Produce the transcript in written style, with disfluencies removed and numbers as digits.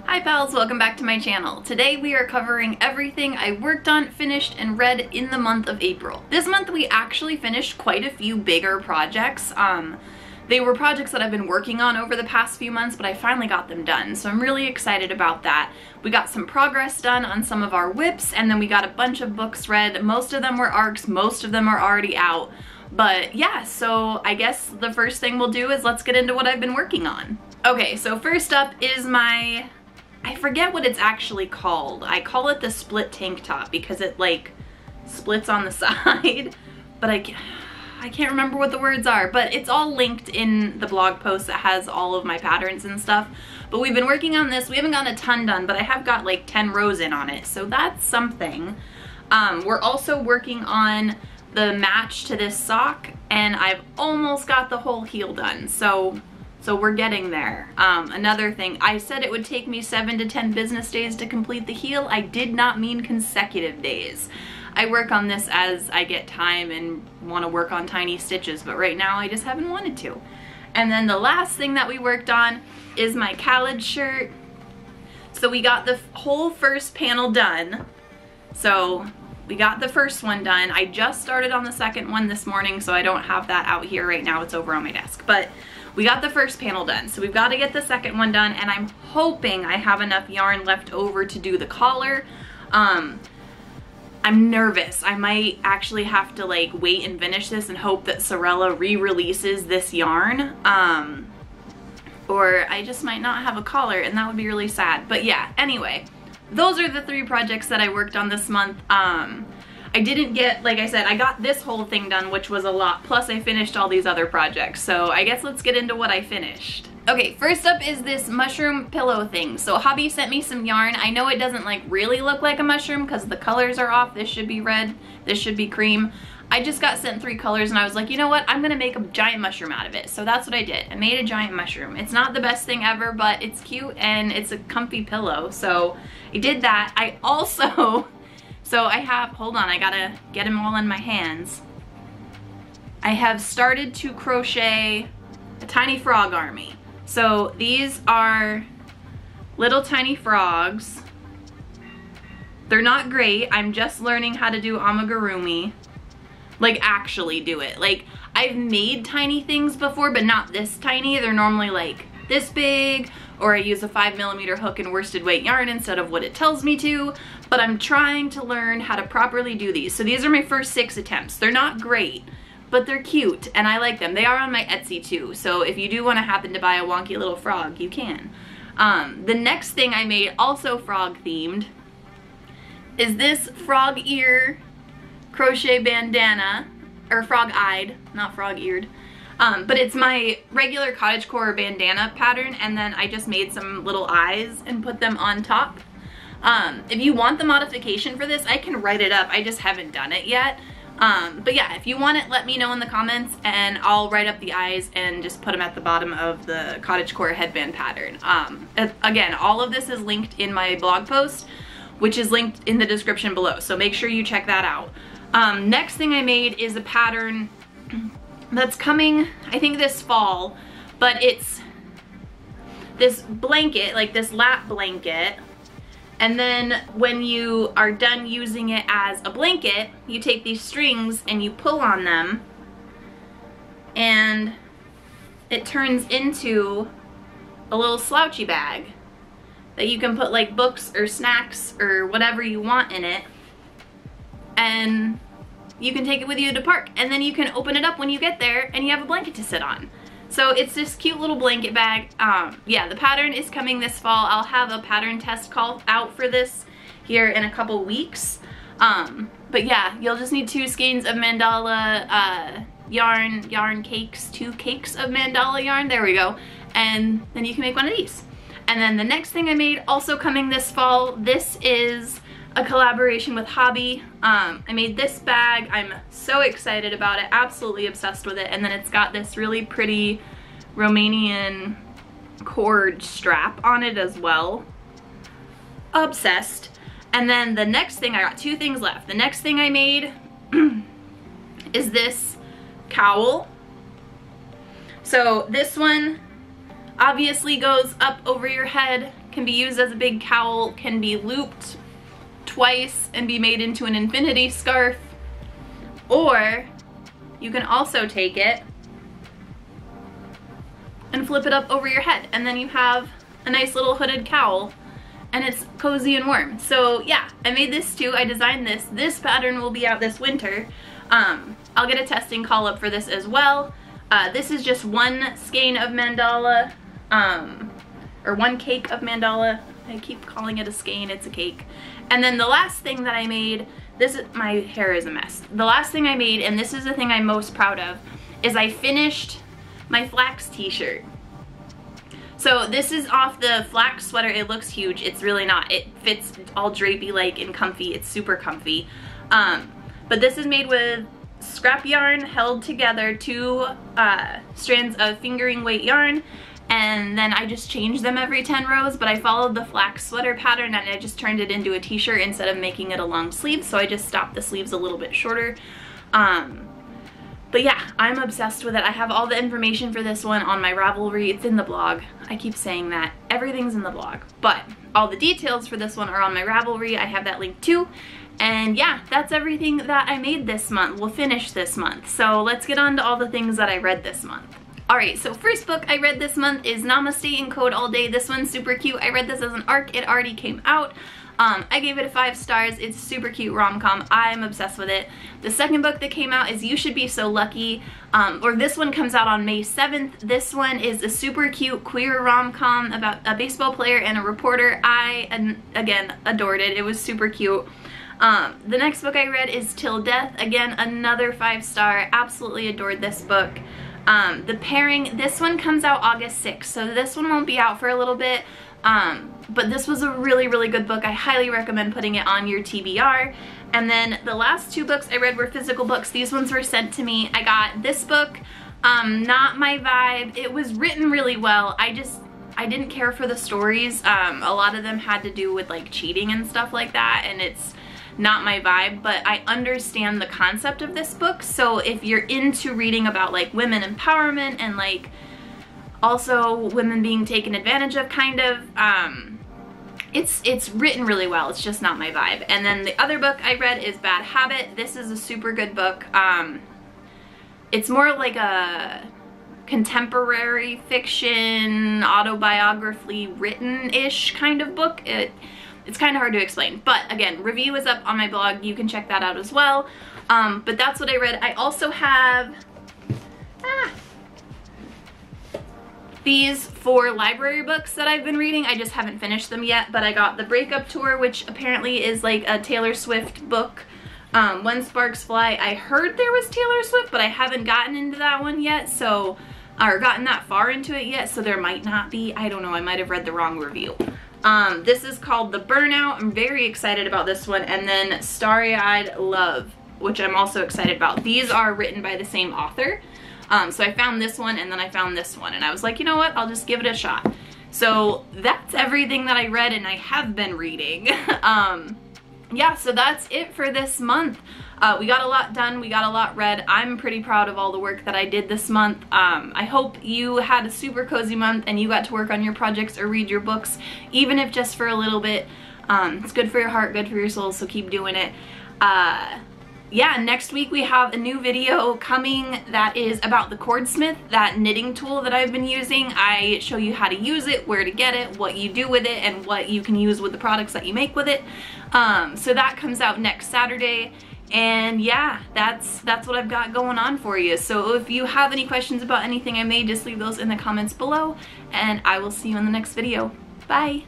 Hi pals, welcome back to my channel. Today we are covering everything I worked on, finished, and read in the month of April. This month we actually finished quite a few bigger projects. They were projects that I've been working on over the past few months, but I finally got them done, so I'm really excited about that. We got some progress done on some of our whips, and then we got a bunch of books read. Most of them were ARCs, most of them are already out. But yeah, so I guess the first thing we'll do is let's get into what I've been working on. Okay, so first up is my, I forget what it's actually called. I call it the split tank top because it like splits on the side, but I can't remember what the words are, but it's all linked in the blog post that has all of my patterns and stuff. But we've been working on this. We haven't gotten a ton done, but I have got like 10 rows in on it, so that's something. We're also working on the match to this sock, and I've almost got the whole heel done, so we're getting there. Another thing, I said it would take me 7 to 10 business days to complete the heel. I did not mean consecutive days. I work on this as I get time and want to work on tiny stitches, but right now I just haven't wanted to. And then the last thing that we worked on is my Khaled shirt. So we got the whole first panel done. So we got the first one done. I just started on the second one this morning, so I don't have that out here right now. It's over on my desk. But we got the first panel done, so we've got to get the second one done, and I'm hoping I have enough yarn left over to do the collar. I'm nervous. I might actually have to like wait and finish this and hope that Sorella re-releases this yarn. Or I just might not have a collar, and that would be really sad. But yeah, anyway, those are the 3 projects that I worked on this month. I didn't get, like I said, I got this whole thing done, which was a lot, plus I finished all these other projects, so I guess let's get into what I finished. Okay, first up is this mushroom pillow thing. So hubby sent me some yarn. I know it doesn't like really look like a mushroom because the colors are off. This should be red, this should be cream. I just got sent 3 colors and I was like, you know what, I'm gonna make a giant mushroom out of it. So that's what I did. I made a giant mushroom. It's not the best thing ever, but it's cute and it's a comfy pillow. So I did that. I also, so I have, hold on, I gotta get them all in my hands. I have started to crochet a tiny frog army. So these are little tiny frogs. They're not great. I'm just learning how to do amigurumi. Like actually do it. Like I've made tiny things before, but not this tiny. They're normally like this big, or I use a 5mm hook and worsted weight yarn instead of what it tells me to. But I'm trying to learn how to properly do these. So these are my first 6 attempts. They're not great, but they're cute and I like them. They are on my Etsy too, so if you do want to happen to buy a wonky little frog, you can. The next thing I made, also frog themed, is this frog ear crochet bandana, or frog-eyed, not frog-eared. But it's my regular cottagecore bandana pattern, and then I just made some little eyes and put them on top. If you want the modification for this, I can write it up. I just haven't done it yet. But yeah, if you want it, let me know in the comments and I'll write up the eyes and just put them at the bottom of the cottagecore headband pattern. Again, all of this is linked in my blog post, which is linked in the description below, so make sure you check that out. Next thing I made is a pattern that's coming, I think this fall, but it's this blanket, like this lap blanket. And then when you are done using it as a blanket, you take these strings and you pull on them and it turns into a little slouchy bag that you can put like books or snacks or whatever you want in it, and you can take it with you to park, and then you can open it up when you get there and you have a blanket to sit on. So it's this cute little blanket bag. Yeah, the pattern is coming this fall. I'll have a pattern test call out for this here in a couple weeks. But yeah, you'll just need 2 skeins of mandala yarn cakes, 2 cakes of mandala yarn, there we go. And then you can make one of these. And then the next thing I made, also coming this fall, this is a collaboration with hobby. I made this bag. I'm so excited about it, absolutely obsessed with it. And then it's got this really pretty Romanian cord strap on it as well. Obsessed. And then the next thing, I got 2 things left. The next thing I made is this cowl. So this one obviously goes up over your head, can be used as a big cowl, can be looped twice and be made into an infinity scarf, or you can also take it and flip it up over your head, and then you have a nice little hooded cowl and it's cozy and warm. So yeah, I made this too. I designed this. This pattern will be out this winter. I'll get a testing call up for this as well. This is just one skein of mandala, or one cake of mandala. I keep calling it a skein, it's a cake. And then the last thing that I made, my hair is a mess. The last thing I made, and this is the thing I'm most proud of, is I finished my flax t-shirt. So this is off the flax sweater. It looks huge. It's really not. It fits all drapey-like and comfy. It's super comfy. But this is made with scrap yarn held together, 2 strands of fingering weight yarn, and then I just changed them every 10 rows, but I followed the flax sweater pattern and I just turned it into a t-shirt instead of making it a long sleeve, so I just stopped the sleeves a little bit shorter. But yeah, I'm obsessed with it. I have all the information for this one on my Ravelry. It's in the blog. I keep saying that. Everything's in the blog. But all the details for this one are on my Ravelry. I have that link too. And yeah, that's everything that I made this month. We'll finish this month. So let's get on to all the things that I read this month. Alright, so first book I read this month is Namaste in Code All Day. This one's super cute. I read this as an ARC. It already came out. I gave it a 5 stars. It's a super cute rom-com. I'm obsessed with it. The second book that came out is You Should Be So Lucky, or this one comes out on May 7th. This one is a super cute queer rom-com about a baseball player and a reporter. I, again, adored it. It was super cute. The next book I read is Till Death. Again, another 5 star. Absolutely adored this book. The Pairing, this one comes out August 6th, so this one won't be out for a little bit. But this was a really, really good book. I highly recommend putting it on your TBR. And then the last 2 books I read were physical books. These ones were sent to me. I got this book, not my vibe. It was written really well. I didn't care for the stories. A lot of them had to do with like cheating and stuff like that, and it's not my vibe, but I understand the concept of this book. So if you're into reading about like women empowerment and like also women being taken advantage of, kind of, it's written really well. It's just not my vibe. And then the other book I read is Bad Habit. This is a super good book. It's more like a contemporary fiction, autobiography written-ish kind of book. It's kind of hard to explain, but again, review is up on my blog. You can check that out as well. But that's what I read. I also have these 4 library books that I've been reading. I just haven't finished them yet, but I got The Breakup Tour, which apparently is like a Taylor Swift book. When Sparks Fly. I heard there was Taylor Swift, but I haven't gotten into that one yet, so, or gotten that far into it yet, so there might not be. I don't know, I might have read the wrong review. This is called The Burnout. I'm very excited about this one. And then Starry-Eyed Love, which I'm also excited about. These are written by the same author. So I found this one and then I found this one and I was like, you know what, I'll just give it a shot. So that's everything that I read and I have been reading. Yeah, so that's it for this month. We got a lot done, we got a lot read. I'm pretty proud of all the work that I did this month. I hope you had a super cozy month and you got to work on your projects or read your books, even if just for a little bit. It's good for your heart, good for your soul, so keep doing it. Yeah, next week we have a new video coming that is about the Cordsmith, that knitting tool that I've been using. I show you how to use it, where to get it, what you do with it, and what you can use with the products that you make with it. So that comes out next Saturday. And yeah, that's what I've got going on for you. So if you have any questions about anything I made, just leave those in the comments below, and I will see you in the next video. Bye!